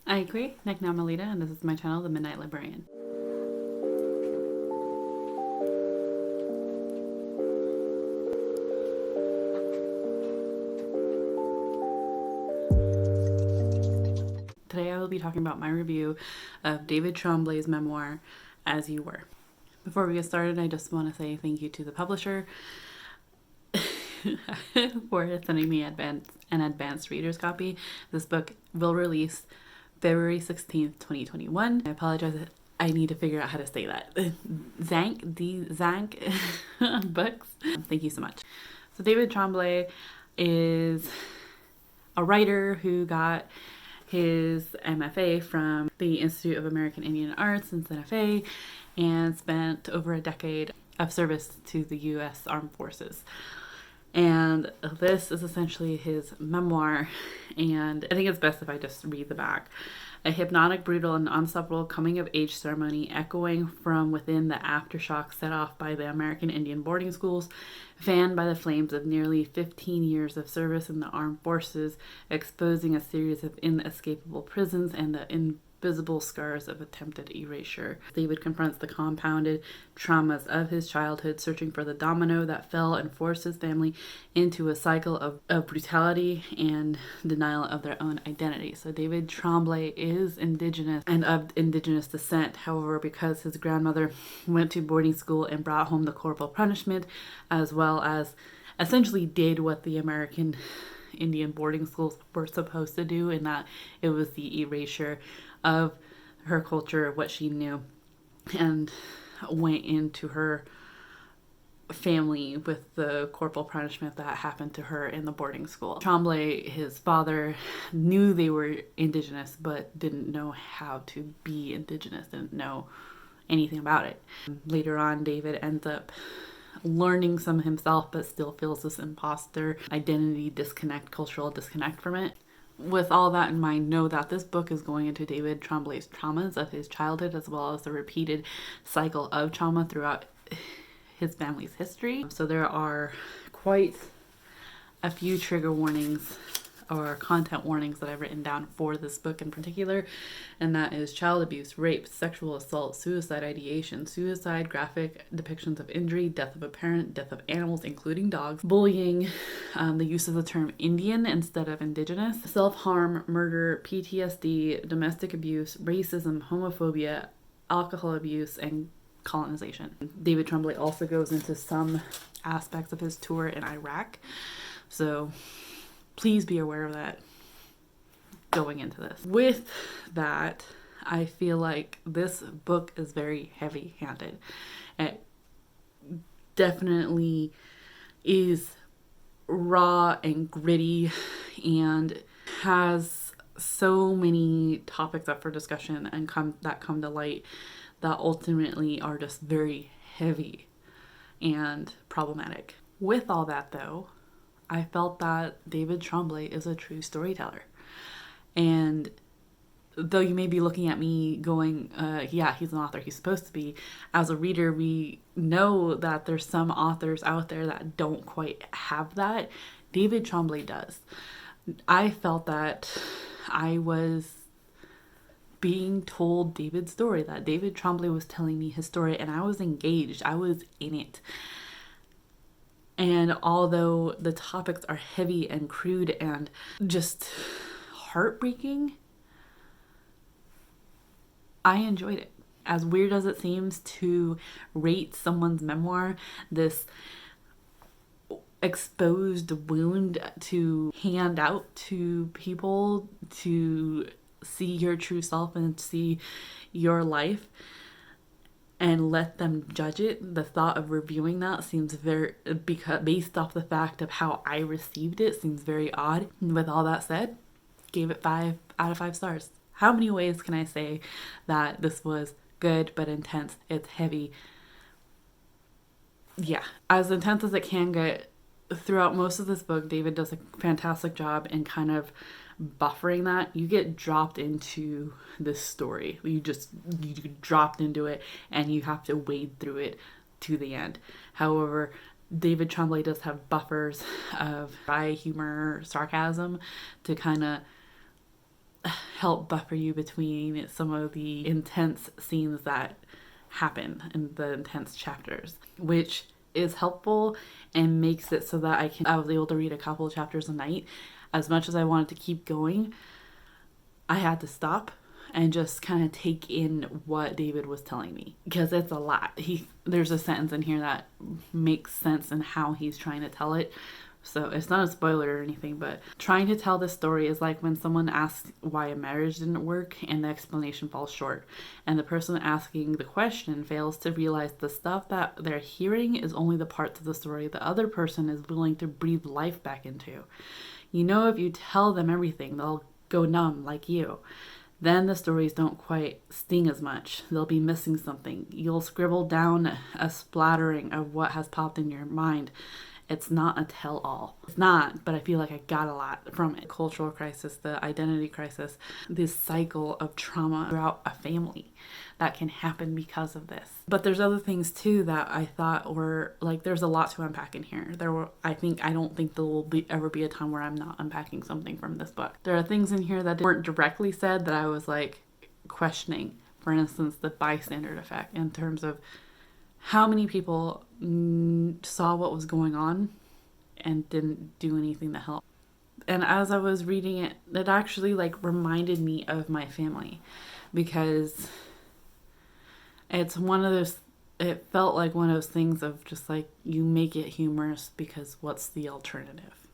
Aiy-yu-kwee, Malita, and this is my channel, The Midnight Librarian. Today I will be talking about my review of David Tremblay's memoir, As You Were. Before we get started, I just want to say thank you to the publisher for sending me an advanced reader's copy. This book will release February 16th, 2021. I apologize, I need to figure out how to say that. DZANC Books. Thank you so much. So David Tremblay is a writer who got his MFA from the Institute of American Indian Arts in Santa Fe and spent over a decade of service to the U.S. Armed Forces. And this is essentially his memoir, and I think it's best if I just read the back. A hypnotic, brutal, and unstoppable coming-of-age ceremony echoing from within the aftershocks set off by the American Indian boarding schools, fanned by the flames of nearly 15 years of service in the armed forces, exposing a series of inescapable prisons and the invisible scars of attempted erasure. David confronts the compounded traumas of his childhood, searching for the domino that fell and forced his family into a cycle of brutality and denial of their own identity. So David Tremblay is Indigenous and of Indigenous descent. However, because his grandmother went to boarding school and brought home the corporal punishment, as well as essentially did what the American Indian boarding schools were supposed to do, in that it was the erasure of her culture, what she knew, and went into her family with the corporal punishment that happened to her in the boarding school. Tremblay, his father, knew they were Indigenous but didn't know how to be Indigenous, didn't know anything about it. Later on, David ends up learning some himself but still feels this imposter identity disconnect, cultural disconnect from it. With all that in mind, know that this book is going into David Tremblay's traumas of his childhood, as well as the repeated cycle of trauma throughout his family's history. So there are quite a few trigger warnings or content warnings that I've written down for this book in particular, and that is child abuse, rape, sexual assault, suicide ideation, suicide, graphic depictions of injury, death of a parent, death of animals including dogs, bullying, the use of the term Indian instead of Indigenous, self-harm, murder, PTSD, domestic abuse, racism, homophobia, alcohol abuse, and colonization. David Tremblay also goes into some aspects of his tour in Iraq, so please be aware of that going into this. With that, I feel like this book is very heavy-handed. It definitely is raw and gritty and has so many topics up for discussion and come to light that ultimately are just very heavy and problematic. With all that though, I felt that David Tremblay is a true storyteller. And though you may be looking at me going, yeah, he's an author, he's supposed to be, as a reader, we know that there's some authors out there that don't quite have that. David Tremblay does. I felt that I was being told David's story, that David Tremblay was telling me his story, and I was engaged. I was in it. And although the topics are heavy and crude and just heartbreaking, I enjoyed it. As weird as it seems to rate someone's memoir, this exposed wound to hand out to people to see your true self and see your life and let them judge it, the thought of reviewing that seems very, based off the fact of how I received it, seems very odd. With all that said, gave it 5 out of 5 stars. How many ways can I say that this was good but intense? It's heavy. Yeah, as intense as it can get. Throughout most of this book, David does a fantastic job in kind of buffering that. You get dropped into this story. You dropped into it and you have to wade through it to the end. However, David Tremblay does have buffers of dry humor, sarcasm to kind of help buffer you between some of the intense scenes that happen in the intense chapters, which is helpful and makes it so that I was able to read a couple of chapters a night. As much as I wanted to keep going, I had to stop and just kind of take in what David was telling me, because it's a lot. There's a sentence in here that makes sense in how he's trying to tell it. So it's not a spoiler or anything, but trying to tell this story is like when someone asks why a marriage didn't work and the explanation falls short. And the person asking the question fails to realize the stuff that they're hearing is only the parts of the story the other person is willing to breathe life back into. You know, if you tell them everything, they'll go numb like you. Then the stories don't quite sting as much. They'll be missing something. You'll scribble down a splattering of what has popped in your mind. It's not a tell-all. It's not, but I feel like I got a lot from it. Cultural crisis, the identity crisis, this cycle of trauma throughout a family that can happen because of this. But there's other things too that I thought were like, there's a lot to unpack in here. I don't think there will ever be a time where I'm not unpacking something from this book. There are things in here that weren't directly said that I was like questioning. For instance, the bystander effect, in terms of how many people saw what was going on and didn't do anything to help. And as I was reading it, it actually like reminded me of my family, because it's it felt like one of those things of just like, you make it humorous because what's the alternative?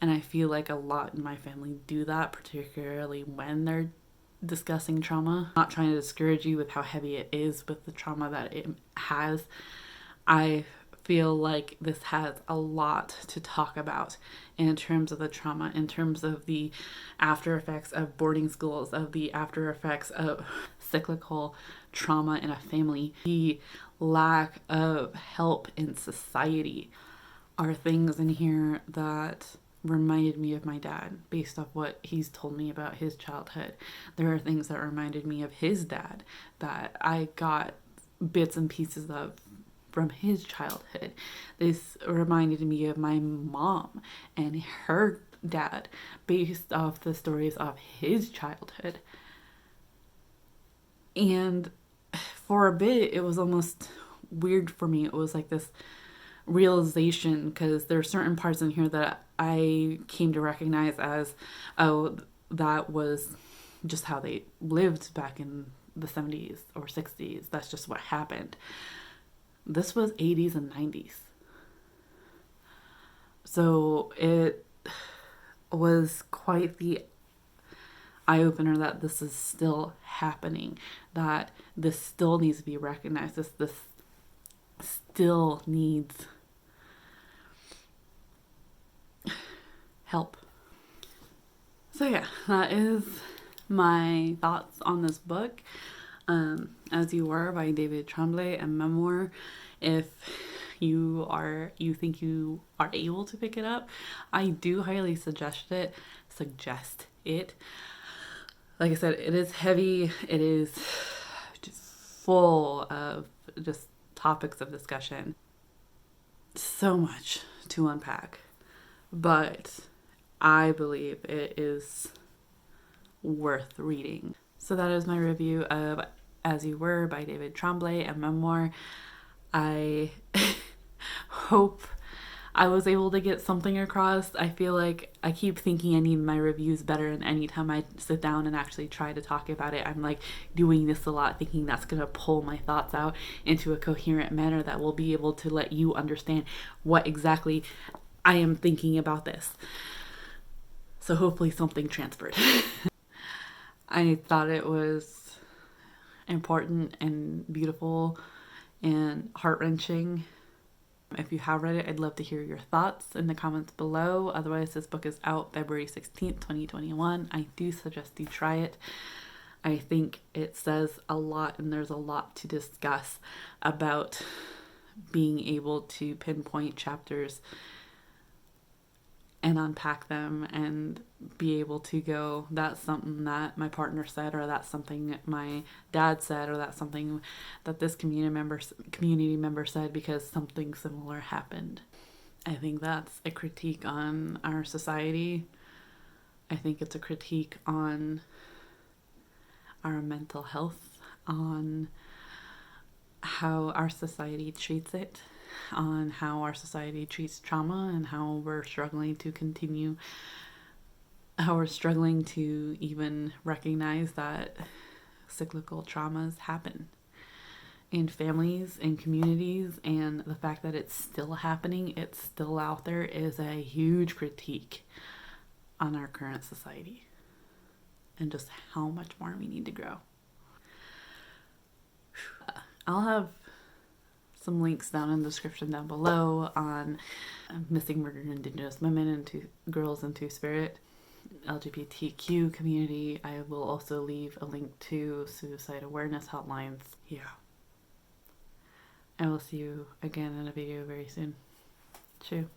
And I feel like a lot in my family do that, particularly when they're discussing trauma. I'm not trying to discourage you with how heavy it is with the trauma that it has. I feel like this has a lot to talk about in terms of the trauma, in terms of the after effects of boarding schools, of the after effects of cyclical trauma in a family. The lack of help in society are things in here that reminded me of my dad based off what he's told me about his childhood. There are things that reminded me of his dad that I got bits and pieces of from his childhood. This reminded me of my mom and her dad based off the stories of his childhood. And for a bit, it was almost weird for me. It was like this realization, because there are certain parts in here that I came to recognize as, oh, that was just how they lived back in the 70s or 60s. That's just what happened. This was 80s and 90s. So it was quite the eye-opener that this is still happening, that this still needs to be recognized, this still needs help. So yeah, that is my thoughts on this book. As You Were by David Tremblay, a memoir. If you think you are able to pick it up, I do highly suggest it. Like I said, it is heavy. It is just full of just topics of discussion. So much to unpack, but I believe it is worth reading. So that is my review of As You Were by David Tremblay, a memoir. I hope I was able to get something across. I feel like I keep thinking I need my reviews better, and anytime I sit down and actually try to talk about it, I'm like doing this a lot, thinking that's going to pull my thoughts out into a coherent manner that will be able to let you understand what exactly I am thinking about this. So hopefully something transferred. I thought it was important and beautiful and heart-wrenching. If you have read it, I'd love to hear your thoughts in the comments below. Otherwise, this book is out February 16th, 2021. I do suggest you try it. I think it says a lot, and there's a lot to discuss about being able to pinpoint chapters and unpack them and be able to go, that's something that my partner said, or that's something my dad said, or that's something that this community member said because something similar happened. I think that's a critique on our society I think it's a critique on our mental health, on how our society treats it, on how our society treats trauma, and how we're struggling to even recognize that cyclical traumas happen in families and communities, and the fact that it's still happening, it's still out there, is a huge critique on our current society and just how much more we need to grow. I'll have some links down in the description down below on missing, murdered Indigenous women and girls in Two-Spirit, LGBTQ community. I will also leave a link to suicide awareness hotlines. Yeah. I will see you again in a video very soon. Chew.